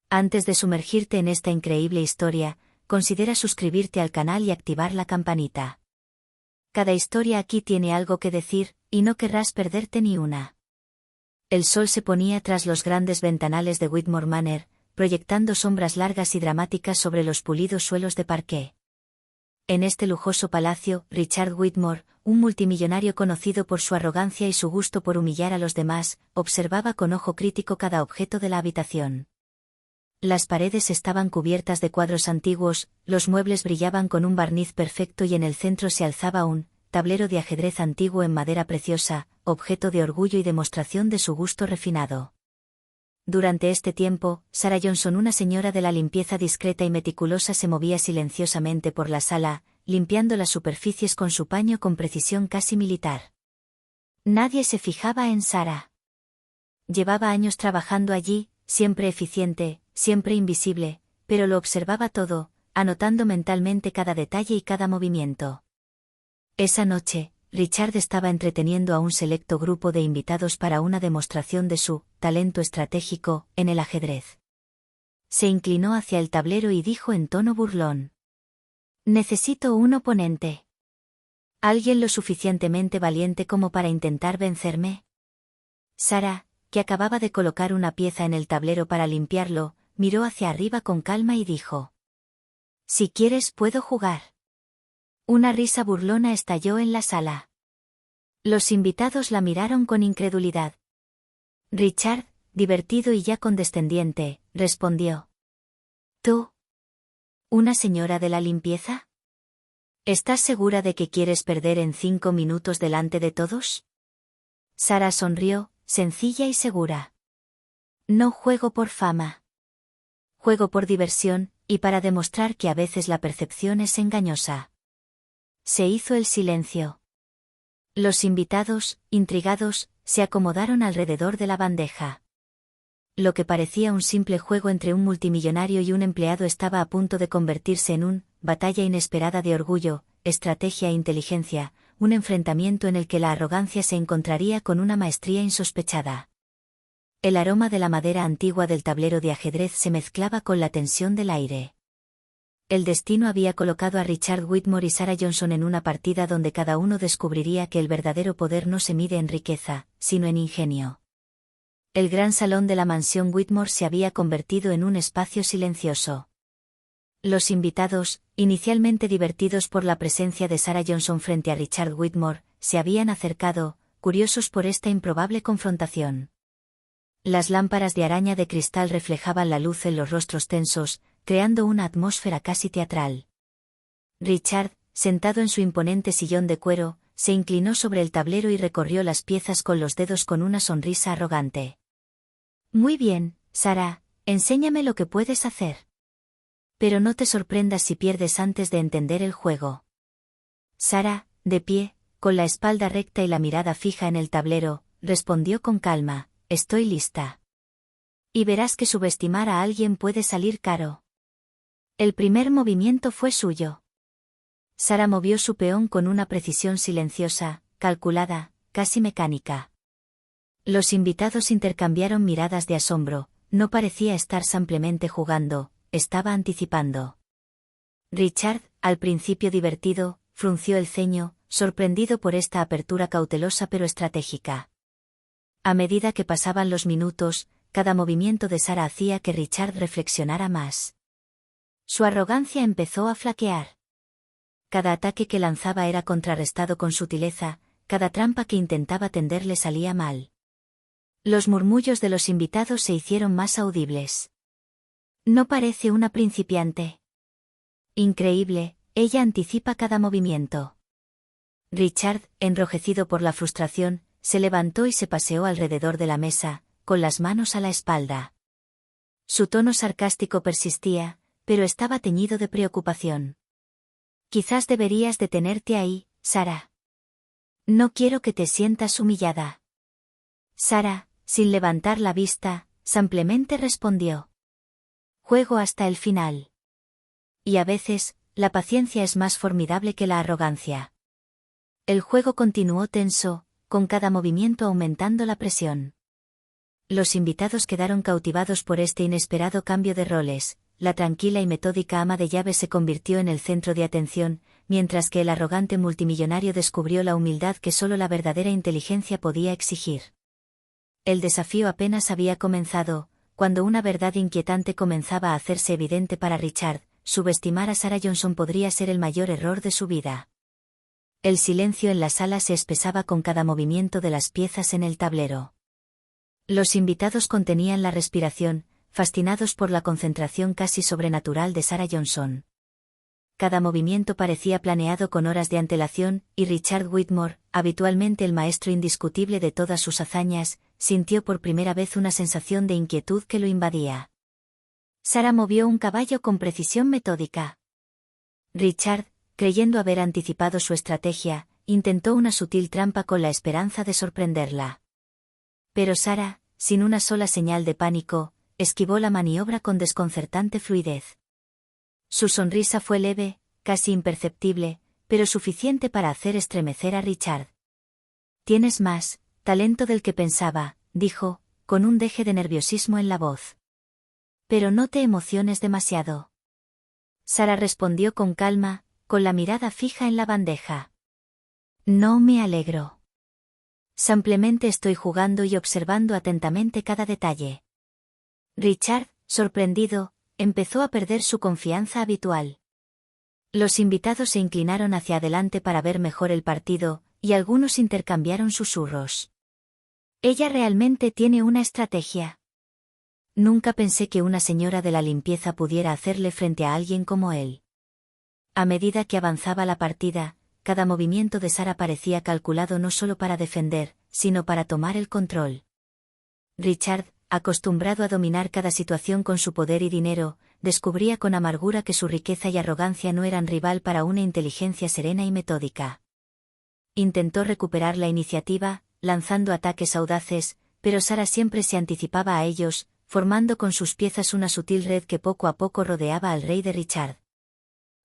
Antes de sumergirte en esta increíble historia, considera suscribirte al canal y activar la campanita. Cada historia aquí tiene algo que decir, y no querrás perderte ni una. El sol se ponía tras los grandes ventanales de Whitmore Manor, proyectando sombras largas y dramáticas sobre los pulidos suelos de parqué. En este lujoso palacio, Richard Whitmore, un multimillonario conocido por su arrogancia y su gusto por humillar a los demás, observaba con ojo crítico cada objeto de la habitación. Las paredes estaban cubiertas de cuadros antiguos, los muebles brillaban con un barniz perfecto y en el centro se alzaba un tablero de ajedrez antiguo en madera preciosa, objeto de orgullo y demostración de su gusto refinado. Durante este tiempo, Sarah Johnson, una señora de la limpieza discreta y meticulosa, se movía silenciosamente por la sala, limpiando las superficies con su paño con precisión casi militar. Nadie se fijaba en Sarah. Llevaba años trabajando allí, siempre eficiente, siempre invisible, pero lo observaba todo, anotando mentalmente cada detalle y cada movimiento. Esa noche, Richard estaba entreteniendo a un selecto grupo de invitados para una demostración de su talento estratégico en el ajedrez. Se inclinó hacia el tablero y dijo en tono burlón: «Necesito un oponente. ¿Alguien lo suficientemente valiente como para intentar vencerme?» Sarah, que acababa de colocar una pieza en el tablero para limpiarlo, miró hacia arriba con calma y dijo: «Si quieres puedo jugar». Una risa burlona estalló en la sala. Los invitados la miraron con incredulidad. Richard, divertido y ya condescendiente, respondió: «¿Tú? ¿Una señora de la limpieza? ¿Estás segura de que quieres perder en 5 minutos delante de todos?» Sarah sonrió, sencilla y segura. «No juego por fama. Juego por diversión, y para demostrar que a veces la percepción es engañosa». Se hizo el silencio. Los invitados, intrigados, se acomodaron alrededor de la bandeja. Lo que parecía un simple juego entre un multimillonario y un empleado estaba a punto de convertirse en una batalla inesperada de orgullo, estrategia e inteligencia, un enfrentamiento en el que la arrogancia se encontraría con una maestría insospechada. El aroma de la madera antigua del tablero de ajedrez se mezclaba con la tensión del aire. El destino había colocado a Richard Whitmore y Sarah Johnson en una partida donde cada uno descubriría que el verdadero poder no se mide en riqueza, sino en ingenio. El gran salón de la mansión Whitmore se había convertido en un espacio silencioso. Los invitados, inicialmente divertidos por la presencia de Sarah Johnson frente a Richard Whitmore, se habían acercado, curiosos por esta improbable confrontación. Las lámparas de araña de cristal reflejaban la luz en los rostros tensos, creando una atmósfera casi teatral. Richard, sentado en su imponente sillón de cuero, se inclinó sobre el tablero y recorrió las piezas con los dedos con una sonrisa arrogante. «Muy bien, Sarah, enséñame lo que puedes hacer. Pero no te sorprendas si pierdes antes de entender el juego». Sarah, de pie, con la espalda recta y la mirada fija en el tablero, respondió con calma: «Estoy lista. Y verás que subestimar a alguien puede salir caro». El primer movimiento fue suyo. Sarah movió su peón con una precisión silenciosa, calculada, casi mecánica. Los invitados intercambiaron miradas de asombro, no parecía estar simplemente jugando, estaba anticipando. Richard, al principio divertido, frunció el ceño, sorprendido por esta apertura cautelosa pero estratégica. A medida que pasaban los minutos, cada movimiento de Sarah hacía que Richard reflexionara más. Su arrogancia empezó a flaquear. Cada ataque que lanzaba era contrarrestado con sutileza, cada trampa que intentaba tender le salía mal. Los murmullos de los invitados se hicieron más audibles. «No parece una principiante. Increíble, ella anticipa cada movimiento». Richard, enrojecido por la frustración, se levantó y se paseó alrededor de la mesa, con las manos a la espalda. Su tono sarcástico persistía, pero estaba teñido de preocupación. «Quizás deberías detenerte ahí, Sarah. No quiero que te sientas humillada». Sarah, sin levantar la vista, simplemente respondió: «Juego hasta el final. Y a veces, la paciencia es más formidable que la arrogancia». El juego continuó tenso, con cada movimiento aumentando la presión. Los invitados quedaron cautivados por este inesperado cambio de roles. La tranquila y metódica ama de llaves se convirtió en el centro de atención, mientras que el arrogante multimillonario descubrió la humildad que solo la verdadera inteligencia podía exigir. El desafío apenas había comenzado, cuando una verdad inquietante comenzaba a hacerse evidente para Richard: subestimar a Sarah Johnson podría ser el mayor error de su vida. El silencio en la sala se espesaba con cada movimiento de las piezas en el tablero. Los invitados contenían la respiración, fascinados por la concentración casi sobrenatural de Sarah Johnson. Cada movimiento parecía planeado con horas de antelación, y Richard Whitmore, habitualmente el maestro indiscutible de todas sus hazañas, sintió por primera vez una sensación de inquietud que lo invadía. Sarah movió un caballo con precisión metódica. Richard, creyendo haber anticipado su estrategia, intentó una sutil trampa con la esperanza de sorprenderla. Pero Sarah, sin una sola señal de pánico, esquivó la maniobra con desconcertante fluidez. Su sonrisa fue leve, casi imperceptible, pero suficiente para hacer estremecer a Richard. «Tienes más talento del que pensaba», dijo, con un deje de nerviosismo en la voz. «Pero no te emociones demasiado». Sarah respondió con calma, con la mirada fija en la bandeja. «No me alegro. Simplemente estoy jugando y observando atentamente cada detalle». Richard, sorprendido, empezó a perder su confianza habitual. Los invitados se inclinaron hacia adelante para ver mejor el partido, y algunos intercambiaron susurros. «Ella realmente tiene una estrategia. Nunca pensé que una señora de la limpieza pudiera hacerle frente a alguien como él». A medida que avanzaba la partida, cada movimiento de Sarah parecía calculado no solo para defender, sino para tomar el control. Richard, acostumbrado a dominar cada situación con su poder y dinero, descubría con amargura que su riqueza y arrogancia no eran rival para una inteligencia serena y metódica. Intentó recuperar la iniciativa, lanzando ataques audaces, pero Sarah siempre se anticipaba a ellos, formando con sus piezas una sutil red que poco a poco rodeaba al rey de Richard.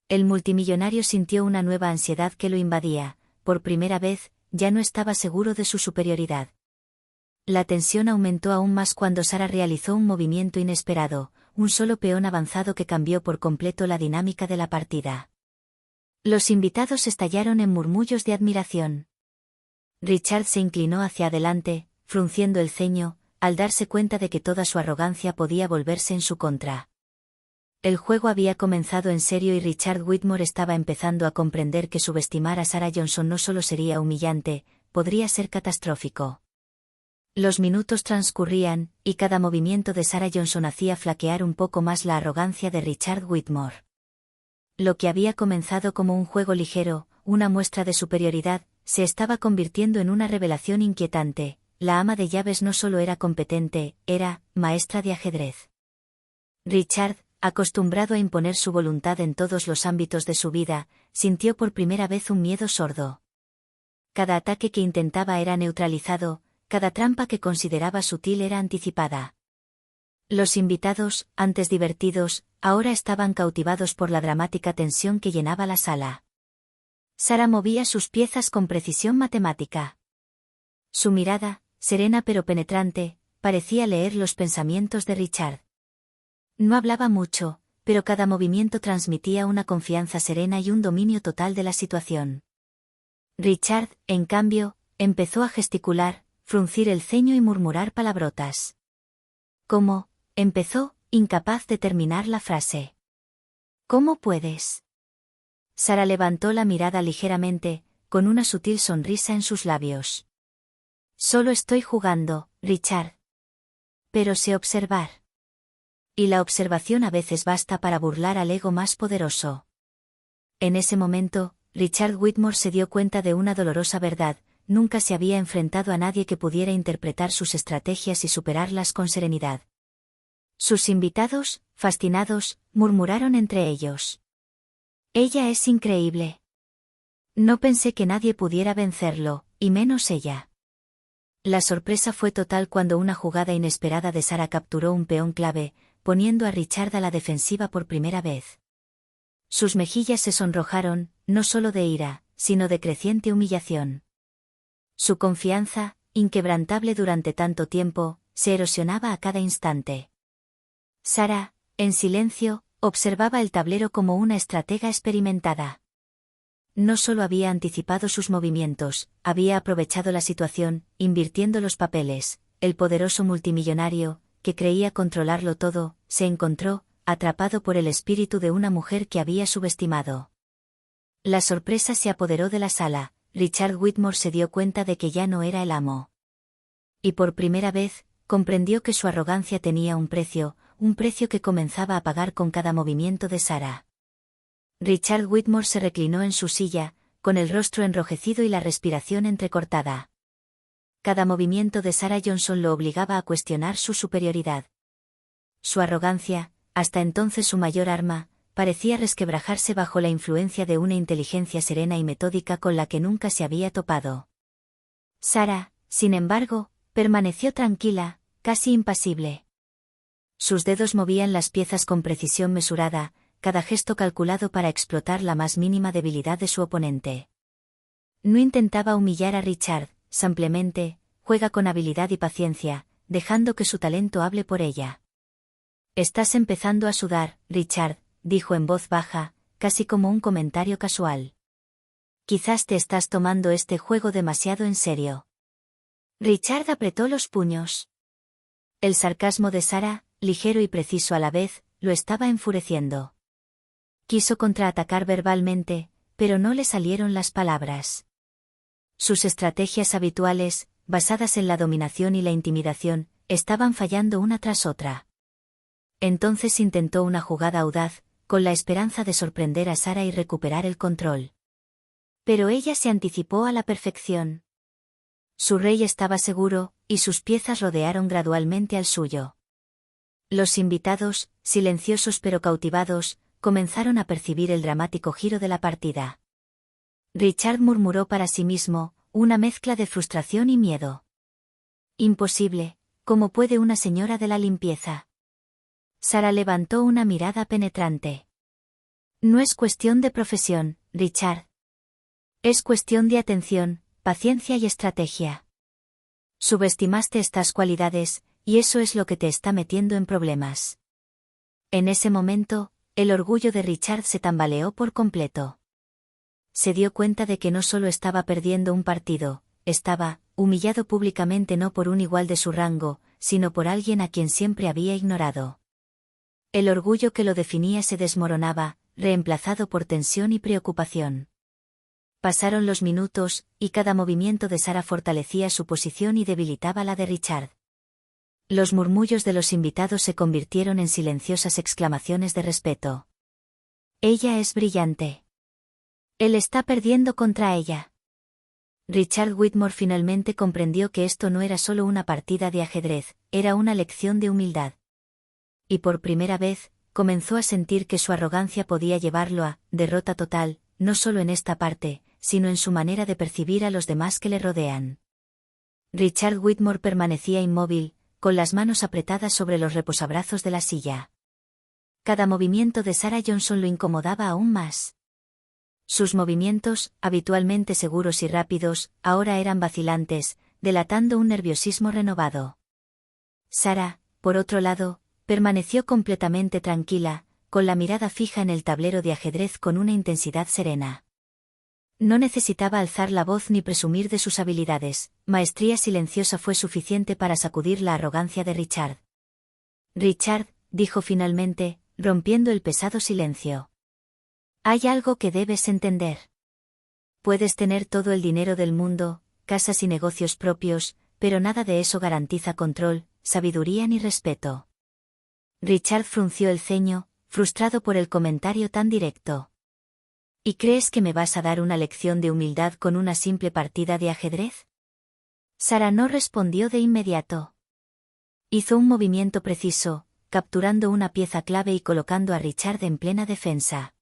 El multimillonario sintió una nueva ansiedad que lo invadía. Por primera vez, ya no estaba seguro de su superioridad. La tensión aumentó aún más cuando Sarah realizó un movimiento inesperado, un solo peón avanzado que cambió por completo la dinámica de la partida. Los invitados estallaron en murmullos de admiración. Richard se inclinó hacia adelante, frunciendo el ceño, al darse cuenta de que toda su arrogancia podía volverse en su contra. El juego había comenzado en serio y Richard Whitmore estaba empezando a comprender que subestimar a Sarah Johnson no solo sería humillante, podría ser catastrófico. Los minutos transcurrían, y cada movimiento de Sarah Johnson hacía flaquear un poco más la arrogancia de Richard Whitmore. Lo que había comenzado como un juego ligero, una muestra de superioridad, se estaba convirtiendo en una revelación inquietante. La ama de llaves no solo era competente, era maestra de ajedrez. Richard, acostumbrado a imponer su voluntad en todos los ámbitos de su vida, sintió por primera vez un miedo sordo. Cada ataque que intentaba era neutralizado, cada trampa que consideraba sutil era anticipada. Los invitados, antes divertidos, ahora estaban cautivados por la dramática tensión que llenaba la sala. Sarah movía sus piezas con precisión matemática. Su mirada, serena pero penetrante, parecía leer los pensamientos de Richard. No hablaba mucho, pero cada movimiento transmitía una confianza serena y un dominio total de la situación. Richard, en cambio, empezó a gesticular, fruncir el ceño y murmurar palabrotas. «¿Cómo?», empezó, incapaz de terminar la frase. «¿Cómo puedes?». Sarah levantó la mirada ligeramente, con una sutil sonrisa en sus labios. «Solo estoy jugando, Richard. Pero sé observar. Y la observación a veces basta para burlar al ego más poderoso». En ese momento, Richard Whitmore se dio cuenta de una dolorosa verdad: nunca se había enfrentado a nadie que pudiera interpretar sus estrategias y superarlas con serenidad. Sus invitados, fascinados, murmuraron entre ellos: «Ella es increíble. No pensé que nadie pudiera vencerlo, y menos ella». La sorpresa fue total cuando una jugada inesperada de Sarah capturó un peón clave, poniendo a Richard a la defensiva por primera vez. Sus mejillas se sonrojaron, no solo de ira, sino de creciente humillación. Su confianza, inquebrantable durante tanto tiempo, se erosionaba a cada instante. Sara, en silencio, observaba el tablero como una estratega experimentada. No solo había anticipado sus movimientos, había aprovechado la situación, invirtiendo los papeles. El poderoso multimillonario, que creía controlarlo todo, se encontró, atrapado por el espíritu de una mujer que había subestimado. La sorpresa se apoderó de la sala. Richard Whitmore se dio cuenta de que ya no era el amo. Y por primera vez, comprendió que su arrogancia tenía un precio que comenzaba a pagar con cada movimiento de Sara. Richard Whitmore se reclinó en su silla, con el rostro enrojecido y la respiración entrecortada. Cada movimiento de Sarah Johnson lo obligaba a cuestionar su superioridad. Su arrogancia, hasta entonces su mayor arma, parecía resquebrajarse bajo la influencia de una inteligencia serena y metódica con la que nunca se había topado. Sara, sin embargo, permaneció tranquila, casi impasible. Sus dedos movían las piezas con precisión mesurada, cada gesto calculado para explotar la más mínima debilidad de su oponente. No intentaba humillar a Richard, simplemente, juega con habilidad y paciencia, dejando que su talento hable por ella. Estás empezando a sudar, Richard, dijo en voz baja, casi como un comentario casual. Quizás te estás tomando este juego demasiado en serio. Richard apretó los puños. El sarcasmo de Sara, ligero y preciso a la vez, lo estaba enfureciendo. Quiso contraatacar verbalmente, pero no le salieron las palabras. Sus estrategias habituales, basadas en la dominación y la intimidación, estaban fallando una tras otra. Entonces intentó una jugada audaz, con la esperanza de sorprender a Sara y recuperar el control. Pero ella se anticipó a la perfección. Su rey estaba seguro, y sus piezas rodearon gradualmente al suyo. Los invitados, silenciosos pero cautivados, comenzaron a percibir el dramático giro de la partida. Richard murmuró para sí mismo, una mezcla de frustración y miedo. Imposible, ¿cómo puede una señora de la limpieza? Sara levantó una mirada penetrante. No es cuestión de profesión, Richard. Es cuestión de atención, paciencia y estrategia. Subestimaste estas cualidades, y eso es lo que te está metiendo en problemas. En ese momento, el orgullo de Richard se tambaleó por completo. Se dio cuenta de que no solo estaba perdiendo un partido, estaba humillado públicamente no por un igual de su rango, sino por alguien a quien siempre había ignorado. El orgullo que lo definía se desmoronaba, reemplazado por tensión y preocupación. Pasaron los minutos, y cada movimiento de Sara fortalecía su posición y debilitaba la de Richard. Los murmullos de los invitados se convirtieron en silenciosas exclamaciones de respeto. Ella es brillante. Él está perdiendo contra ella. Richard Whitmore finalmente comprendió que esto no era solo una partida de ajedrez, era una lección de humildad. Y por primera vez, comenzó a sentir que su arrogancia podía llevarlo a derrota total, no solo en esta parte, sino en su manera de percibir a los demás que le rodean. Richard Whitmore permanecía inmóvil, con las manos apretadas sobre los reposabrazos de la silla. Cada movimiento de Sara Johnson lo incomodaba aún más. Sus movimientos, habitualmente seguros y rápidos, ahora eran vacilantes, delatando un nerviosismo renovado. Sara, por otro lado, permaneció completamente tranquila, con la mirada fija en el tablero de ajedrez con una intensidad serena. No necesitaba alzar la voz ni presumir de sus habilidades, maestría silenciosa fue suficiente para sacudir la arrogancia de Richard. Richard, dijo finalmente, rompiendo el pesado silencio. Hay algo que debes entender. Puedes tener todo el dinero del mundo, casas y negocios propios, pero nada de eso garantiza control, sabiduría ni respeto. Richard frunció el ceño, frustrado por el comentario tan directo. ¿Y crees que me vas a dar una lección de humildad con una simple partida de ajedrez? Sara no respondió de inmediato. Hizo un movimiento preciso, capturando una pieza clave y colocando a Richard en plena defensa.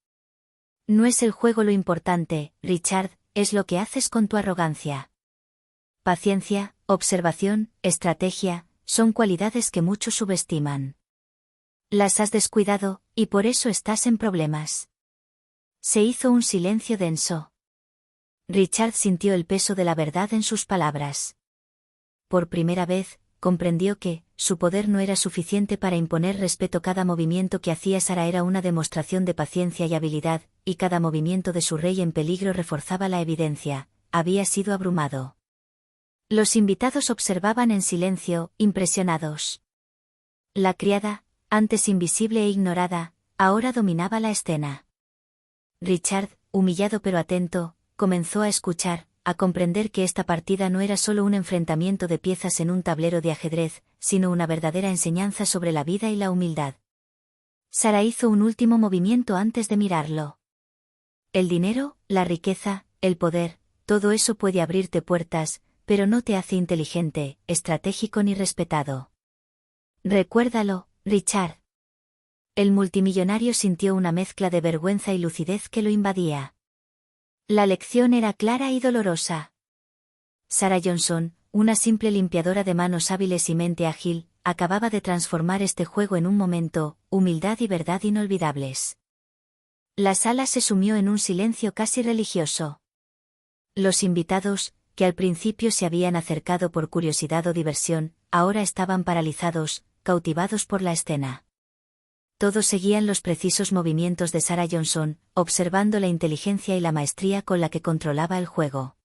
No es el juego lo importante, Richard, es lo que haces con tu arrogancia. Paciencia, observación, estrategia, son cualidades que muchos subestiman. Las has descuidado, y por eso estás en problemas. Se hizo un silencio denso. Richard sintió el peso de la verdad en sus palabras. Por primera vez, comprendió que, su poder no era suficiente para imponer respeto. Cada movimiento que hacía Sarah era una demostración de paciencia y habilidad, y cada movimiento de su rey en peligro reforzaba la evidencia: había sido abrumado. Los invitados observaban en silencio, impresionados. La criada, antes invisible e ignorada, ahora dominaba la escena. Richard, humillado pero atento, comenzó a escuchar, a comprender que esta partida no era solo un enfrentamiento de piezas en un tablero de ajedrez, sino una verdadera enseñanza sobre la vida y la humildad. Sarah hizo un último movimiento antes de mirarlo. El dinero, la riqueza, el poder, todo eso puede abrirte puertas, pero no te hace inteligente, estratégico ni respetado. Recuérdalo, Richard. El multimillonario sintió una mezcla de vergüenza y lucidez que lo invadía. La lección era clara y dolorosa. Sarah Johnson, una simple limpiadora de manos hábiles y mente ágil, acababa de transformar este juego en un momento: humildad y verdad inolvidables. La sala se sumió en un silencio casi religioso. Los invitados, que al principio se habían acercado por curiosidad o diversión, ahora estaban paralizados, cautivados por la escena. Todos seguían los precisos movimientos de Sarah Johnson, observando la inteligencia y la maestría con la que controlaba el juego.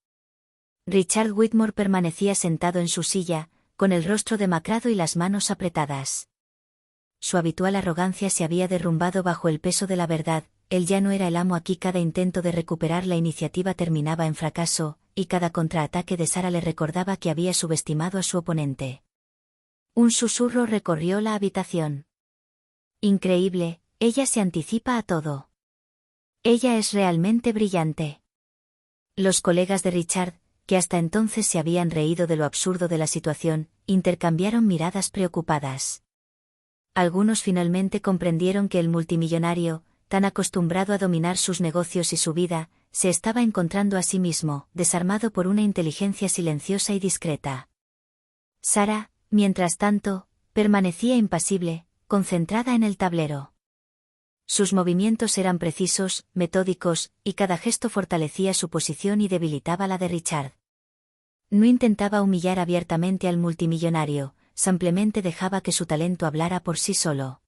Richard Whitmore permanecía sentado en su silla, con el rostro demacrado y las manos apretadas. Su habitual arrogancia se había derrumbado bajo el peso de la verdad: él ya no era el amo aquí. Cada intento de recuperar la iniciativa terminaba en fracaso, y cada contraataque de Sarah le recordaba que había subestimado a su oponente. Un susurro recorrió la habitación. Increíble, ella se anticipa a todo. Ella es realmente brillante. Los colegas de Richard, que hasta entonces se habían reído de lo absurdo de la situación, intercambiaron miradas preocupadas. Algunos finalmente comprendieron que el multimillonario, tan acostumbrado a dominar sus negocios y su vida, se estaba encontrando a sí mismo, desarmado por una inteligencia silenciosa y discreta. Sarah, mientras tanto, permanecía impasible, concentrada en el tablero. Sus movimientos eran precisos, metódicos, y cada gesto fortalecía su posición y debilitaba la de Richard. No intentaba humillar abiertamente al multimillonario, simplemente dejaba que su talento hablara por sí solo.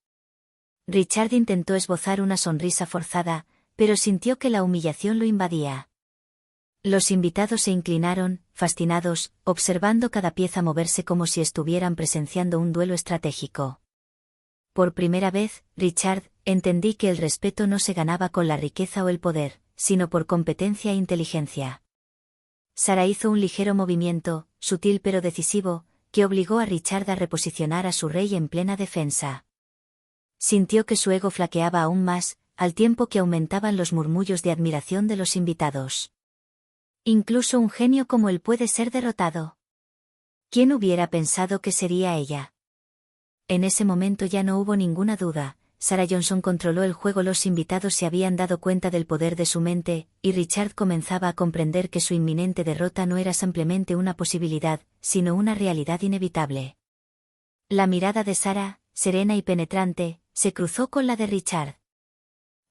Richard intentó esbozar una sonrisa forzada, pero sintió que la humillación lo invadía. Los invitados se inclinaron, fascinados, observando cada pieza moverse como si estuvieran presenciando un duelo estratégico. Por primera vez, Richard, entendí que el respeto no se ganaba con la riqueza o el poder, sino por competencia e inteligencia. Sarah hizo un ligero movimiento, sutil pero decisivo, que obligó a Richard a reposicionar a su rey en plena defensa. Sintió que su ego flaqueaba aún más, al tiempo que aumentaban los murmullos de admiración de los invitados. Incluso un genio como él puede ser derrotado. ¿Quién hubiera pensado que sería ella? En ese momento ya no hubo ninguna duda: Sarah Johnson controló el juego. Los invitados se habían dado cuenta del poder de su mente, y Richard comenzaba a comprender que su inminente derrota no era simplemente una posibilidad, sino una realidad inevitable. La mirada de Sarah, serena y penetrante, se cruzó con la de Richard.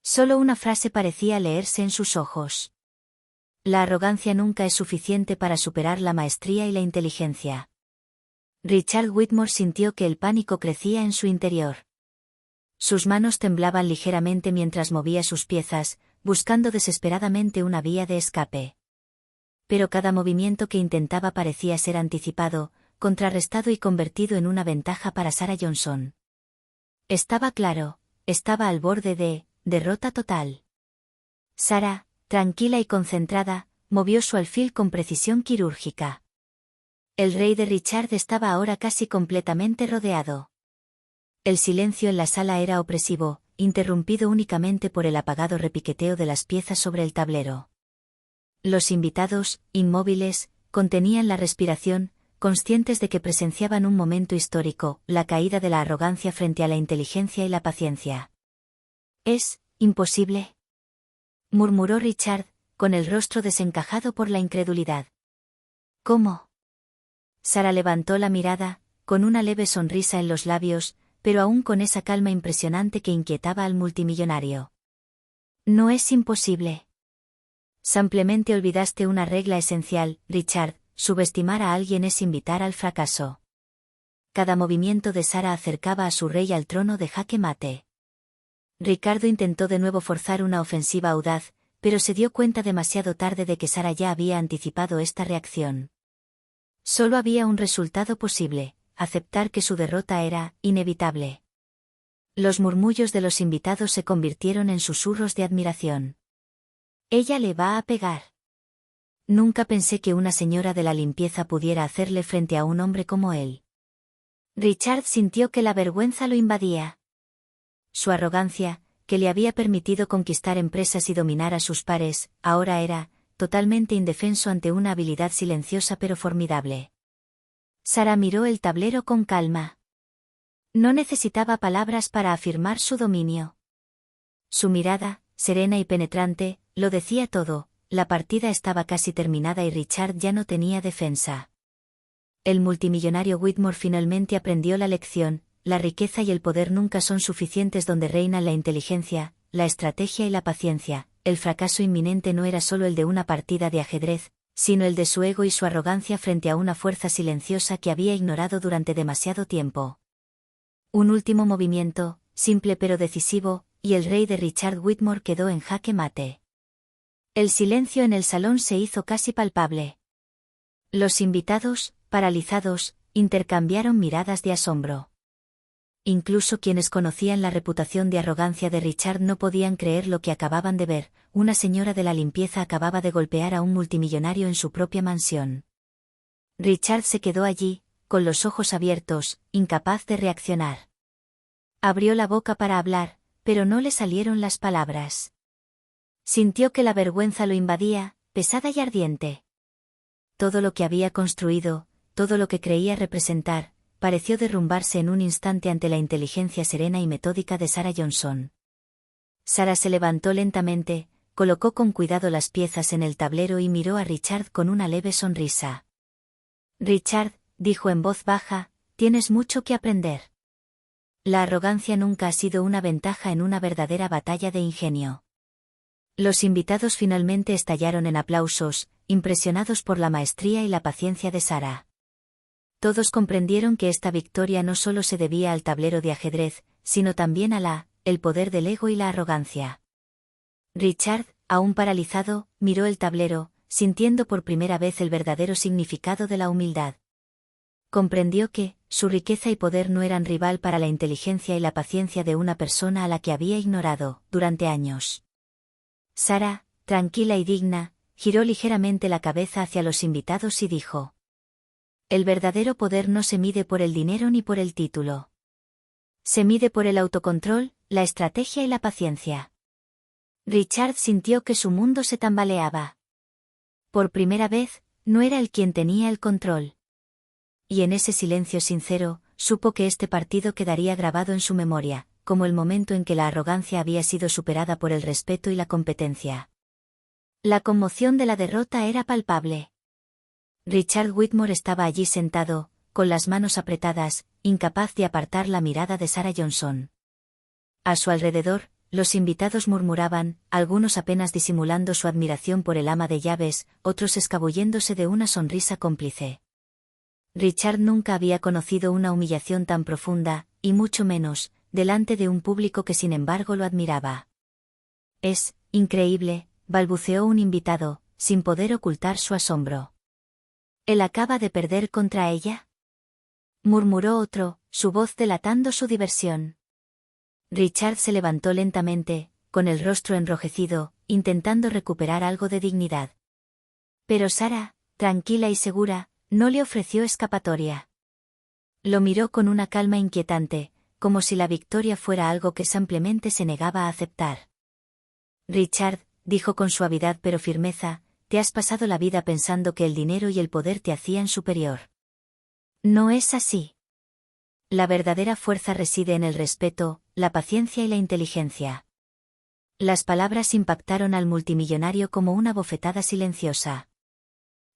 Solo una frase parecía leerse en sus ojos: la arrogancia nunca es suficiente para superar la maestría y la inteligencia. Richard Whitmore sintió que el pánico crecía en su interior. Sus manos temblaban ligeramente mientras movía sus piezas, buscando desesperadamente una vía de escape. Pero cada movimiento que intentaba parecía ser anticipado, contrarrestado y convertido en una ventaja para Sarah Johnson. Estaba claro, estaba al borde de derrota total. Sarah, tranquila y concentrada, movió su alfil con precisión quirúrgica. El rey de Richard estaba ahora casi completamente rodeado. El silencio en la sala era opresivo, interrumpido únicamente por el apagado repiqueteo de las piezas sobre el tablero. Los invitados, inmóviles, contenían la respiración, conscientes de que presenciaban un momento histórico: la caída de la arrogancia frente a la inteligencia y la paciencia. «Es imposible», murmuró Richard, con el rostro desencajado por la incredulidad. «¿Cómo?». Sarah levantó la mirada, con una leve sonrisa en los labios, pero aún con esa calma impresionante que inquietaba al multimillonario. «No es imposible. Simplemente olvidaste una regla esencial, Richard: subestimar a alguien es invitar al fracaso». cada movimiento de Sarah acercaba a su rey al trono de jaque mate. Ricardo intentó de nuevo forzar una ofensiva audaz, pero se dio cuenta demasiado tarde de que Sarah ya había anticipado esta reacción. Solo había un resultado posible: aceptar que su derrota era inevitable. Los murmullos de los invitados se convirtieron en susurros de admiración. «Ella le va a pegar. Nunca pensé que una señora de la limpieza pudiera hacerle frente a un hombre como él». Richard sintió que la vergüenza lo invadía. Su arrogancia, que le había permitido conquistar empresas y dominar a sus pares, ahora era totalmente indefenso ante una habilidad silenciosa pero formidable. Sarah miró el tablero con calma. No necesitaba palabras para afirmar su dominio. Su mirada, serena y penetrante, lo decía todo. La partida estaba casi terminada y Richard ya no tenía defensa. El multimillonario Whitmore finalmente aprendió la lección: la riqueza y el poder nunca son suficientes donde reinan la inteligencia, la estrategia y la paciencia. El fracaso inminente no era solo el de una partida de ajedrez, sino el de su ego y su arrogancia frente a una fuerza silenciosa que había ignorado durante demasiado tiempo. Un último movimiento, simple pero decisivo, y el rey de Richard Whitmore quedó en jaque mate. El silencio en el salón se hizo casi palpable. Los invitados, paralizados, intercambiaron miradas de asombro. Incluso quienes conocían la reputación de arrogancia de Richard no podían creer lo que acababan de ver: una señora de la limpieza acababa de golpear a un multimillonario en su propia mansión. Richard se quedó allí, con los ojos abiertos, incapaz de reaccionar. Abrió la boca para hablar, pero no le salieron las palabras. Sintió que la vergüenza lo invadía, pesada y ardiente. Todo lo que había construido, todo lo que creía representar, pareció derrumbarse en un instante ante la inteligencia serena y metódica de Sarah Johnson. Sarah se levantó lentamente, colocó con cuidado las piezas en el tablero y miró a Richard con una leve sonrisa. «Richard», dijo en voz baja, «tienes mucho que aprender. La arrogancia nunca ha sido una ventaja en una verdadera batalla de ingenio». Los invitados finalmente estallaron en aplausos, impresionados por la maestría y la paciencia de Sarah. Todos comprendieron que esta victoria no solo se debía al tablero de ajedrez, sino también a el poder del ego y la arrogancia. Richard, aún paralizado, miró el tablero, sintiendo por primera vez el verdadero significado de la humildad. Comprendió que su riqueza y poder no eran rival para la inteligencia y la paciencia de una persona a la que había ignorado durante años. Sarah, tranquila y digna, giró ligeramente la cabeza hacia los invitados y dijo: «El verdadero poder no se mide por el dinero ni por el título. Se mide por el autocontrol, la estrategia y la paciencia». Richard sintió que su mundo se tambaleaba. Por primera vez, no era él quien tenía el control. Y en ese silencio sincero, supo que este partido quedaría grabado en su memoria, como el momento en que la arrogancia había sido superada por el respeto y la competencia. La conmoción de la derrota era palpable. Richard Whitmore estaba allí sentado, con las manos apretadas, incapaz de apartar la mirada de Sarah Johnson. A su alrededor, los invitados murmuraban, algunos apenas disimulando su admiración por el ama de llaves, otros escabulléndose de una sonrisa cómplice. Richard nunca había conocido una humillación tan profunda, y mucho menos, delante de un público que sin embargo lo admiraba. «Es increíble», balbuceó un invitado, sin poder ocultar su asombro. «¿Él acaba de perder contra ella?», murmuró otro, su voz delatando su diversión. Richard se levantó lentamente, con el rostro enrojecido, intentando recuperar algo de dignidad. Pero Sarah, tranquila y segura, no le ofreció escapatoria. Lo miró con una calma inquietante, como si la victoria fuera algo que simplemente se negaba a aceptar. «Richard», dijo con suavidad pero firmeza, «te has pasado la vida pensando que el dinero y el poder te hacían superior. No es así. La verdadera fuerza reside en el respeto, la paciencia y la inteligencia». Las palabras impactaron al multimillonario como una bofetada silenciosa.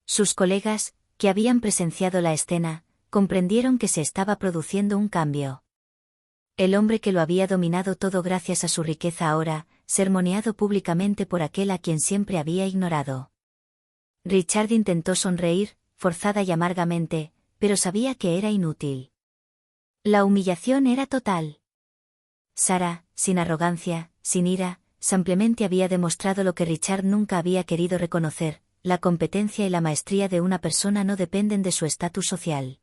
Sus colegas, que habían presenciado la escena, comprendieron que se estaba produciendo un cambio. El hombre que lo había dominado todo gracias a su riqueza ahora, sermoneado públicamente por aquel a quien siempre había ignorado. Richard intentó sonreír, forzada y amargamente, pero sabía que era inútil. La humillación era total. Sarah, sin arrogancia, sin ira, simplemente había demostrado lo que Richard nunca había querido reconocer: la competencia y la maestría de una persona no dependen de su estatus social.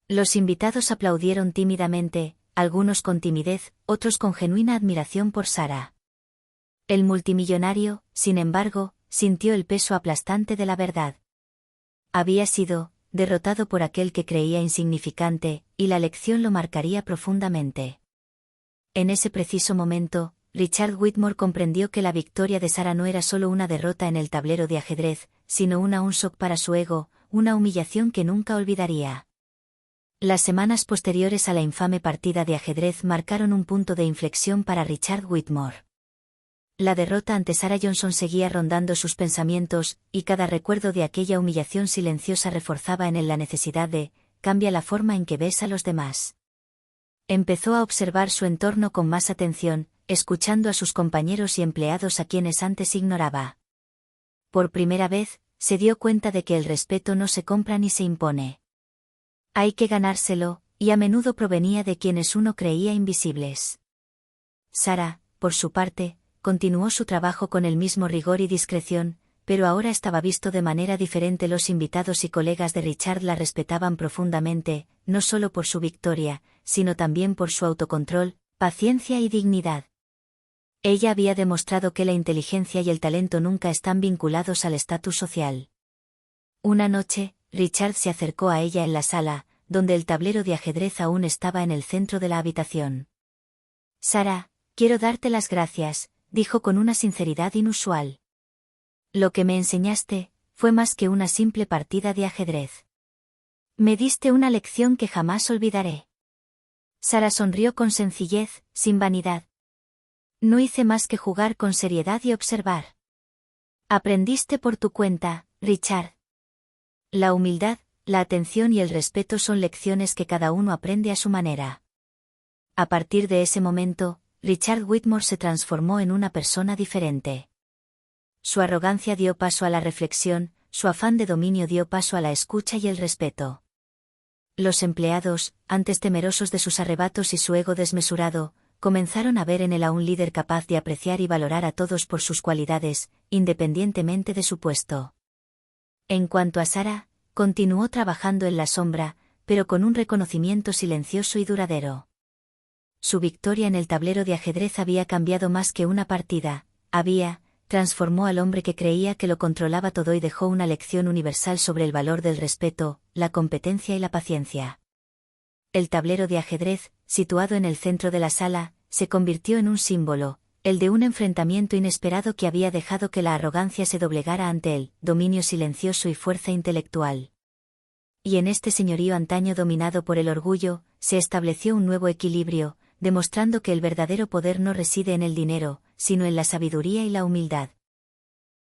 Los invitados aplaudieron tímidamente, algunos con timidez, otros con genuina admiración por Sarah. El multimillonario, sin embargo, sintió el peso aplastante de la verdad. Había sido derrotado por aquel que creía insignificante, y la lección lo marcaría profundamente. En ese preciso momento, Richard Whitmore comprendió que la victoria de Sarah no era solo una derrota en el tablero de ajedrez, sino un shock para su ego, una humillación que nunca olvidaría. Las semanas posteriores a la infame partida de ajedrez marcaron un punto de inflexión para Richard Whitmore. La derrota ante Sarah Johnson seguía rondando sus pensamientos, y cada recuerdo de aquella humillación silenciosa reforzaba en él la necesidad de cambiar la forma en que ves a los demás. Empezó a observar su entorno con más atención, escuchando a sus compañeros y empleados a quienes antes ignoraba. Por primera vez, se dio cuenta de que el respeto no se compra ni se impone. Hay que ganárselo, y a menudo provenía de quienes uno creía invisibles. Sarah, por su parte, continuó su trabajo con el mismo rigor y discreción, pero ahora estaba visto de manera diferente. Los invitados y colegas de Richard la respetaban profundamente, no solo por su victoria, sino también por su autocontrol, paciencia y dignidad. Ella había demostrado que la inteligencia y el talento nunca están vinculados al estatus social. Una noche, Richard se acercó a ella en la sala, donde el tablero de ajedrez aún estaba en el centro de la habitación. «Sarah, quiero darte las gracias», dijo con una sinceridad inusual. «Lo que me enseñaste fue más que una simple partida de ajedrez. Me diste una lección que jamás olvidaré». Sarah sonrió con sencillez, sin vanidad. «No hice más que jugar con seriedad y observar». «Aprendiste por tu cuenta, Richard». La humildad, la atención y el respeto son lecciones que cada uno aprende a su manera. A partir de ese momento, Richard Whitmore se transformó en una persona diferente. Su arrogancia dio paso a la reflexión, su afán de dominio dio paso a la escucha y el respeto. Los empleados, antes temerosos de sus arrebatos y su ego desmesurado, comenzaron a ver en él a un líder capaz de apreciar y valorar a todos por sus cualidades, independientemente de su puesto. En cuanto a Sarah, continuó trabajando en la sombra, pero con un reconocimiento silencioso y duradero. Su victoria en el tablero de ajedrez había cambiado más que una partida, transformó al hombre que creía que lo controlaba todo y dejó una lección universal sobre el valor del respeto, la competencia y la paciencia. El tablero de ajedrez, situado en el centro de la sala, se convirtió en un símbolo, el de un enfrentamiento inesperado que había dejado que la arrogancia se doblegara ante él, dominio silencioso y fuerza intelectual. Y en este señorío antaño dominado por el orgullo, se estableció un nuevo equilibrio, demostrando que el verdadero poder no reside en el dinero, sino en la sabiduría y la humildad.